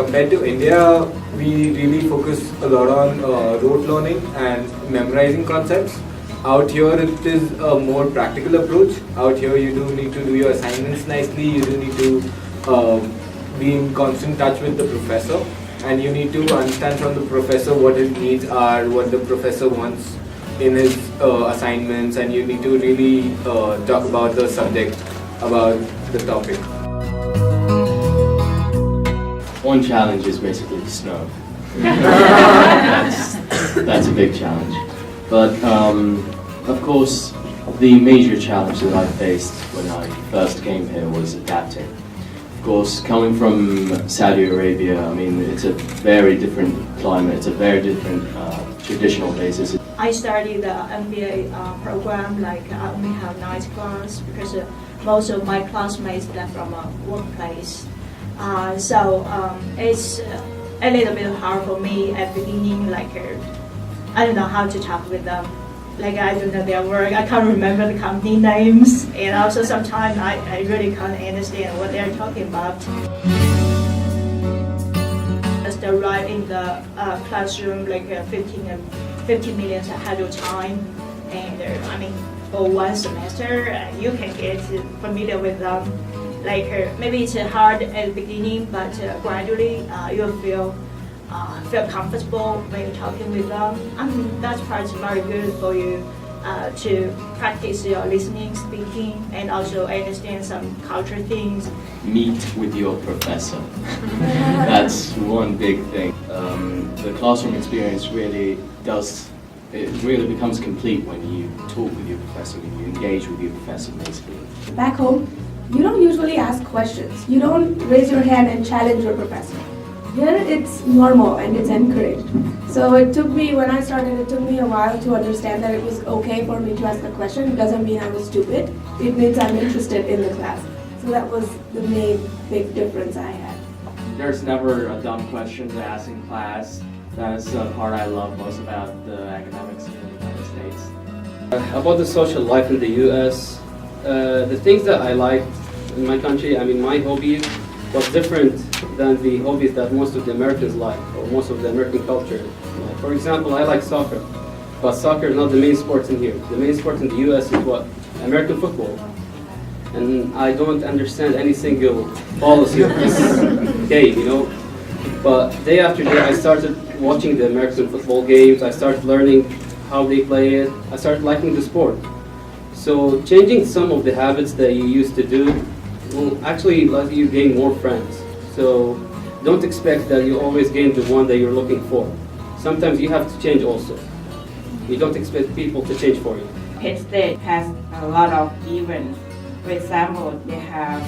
compared to India, we really focus a lot on rote learning and memorizing concepts. Out here it is a more practical approach. Out here you do need to do your assignments nicely, you do need to be in constant touch with the professor, and you need to understand from the professor what his needs are, what the professor wants in his assignments, and you need to really talk about the subject, about the topic. One challenge is basically snow. That's a big challenge. But of course, the major challenge that I faced when I first came here was adapting. Of course, coming from Saudi Arabia, I mean, it's a very different climate, it's a very different traditional basis. I studied the MBA program, like I only have night class because most of my classmates are from a workplace. So it's a little bit hard for me at the beginning, like I don't know how to talk with them. Like I don't know their work, I can't remember the company names, and also sometimes I really can't understand what they're talking about. Just arrive in the classroom like 15 minutes ahead of time, and I mean for one semester you can get familiar with them. Like maybe it's hard at the beginning, but gradually you'll feel comfortable when you're talking with them. I mean that part is very good for you to practice your listening, speaking, and also understand some cultural things. Meet with your professor. That's one big thing. The classroom experience really becomes complete when you talk with your professor, when you engage with your professor basically. Back home, you don't usually ask questions. You don't raise your hand and challenge your professor. Here it's normal and it's encouraged. So when I started, it took me a while to understand that it was okay for me to ask a question. It doesn't mean I was stupid. It means I'm interested in the class. So that was the main big difference I had. There's never a dumb question to ask in class. That's the part I love most about the academics in the United States. About the social life in the US, the things that I liked in my country, I mean my hobbies was different than the hobbies that most of the Americans like, or most of the American culture. For example, I like soccer, but soccer is not the main sport in here. The main sport in the US is what? American football. And I don't understand any single policy of this game, you know. But day after day I started watching the American football games, I started learning how they play it, I started liking the sport. So changing some of the habits that you used to do will actually let you gain more friends. So don't expect that you always gain the one that you're looking for. Sometimes you have to change also. You don't expect people to change for you. Penn State has a lot of events. For example, they have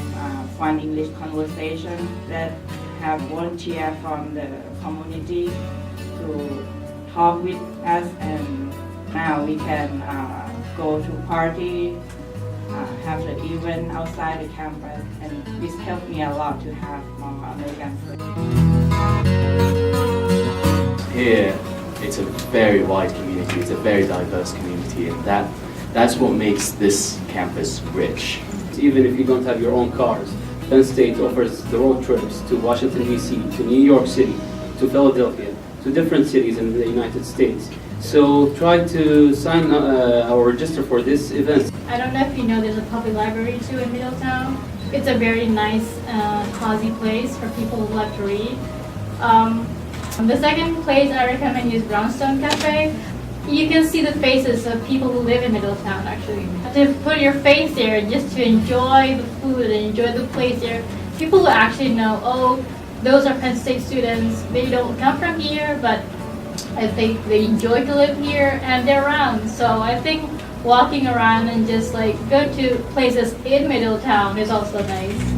fun English conversation that have volunteer from the community to talk with us, and now we can go to party, have the event outside the campus, and this helped me a lot to have more American friends. Here, it's a very wide community, it's a very diverse community, and that's what makes this campus rich. Even if you don't have your own cars, Penn State offers the road trips to Washington, D.C., to New York City, to Philadelphia, to different cities in the United States. So try to sign or register for this event. I don't know if you know, there's a public library too in Middletown. It's a very nice, cozy place for people who love to read. The second place I recommend is Brownstone Cafe. You can see the faces of people who live in Middletown actually. To put your face there just to enjoy the food and enjoy the place there. People who actually know, oh, those are Penn State students. They don't come from here, but I think they enjoy to live here and they're around. So I think walking around and just like go to places in Middletown is also nice.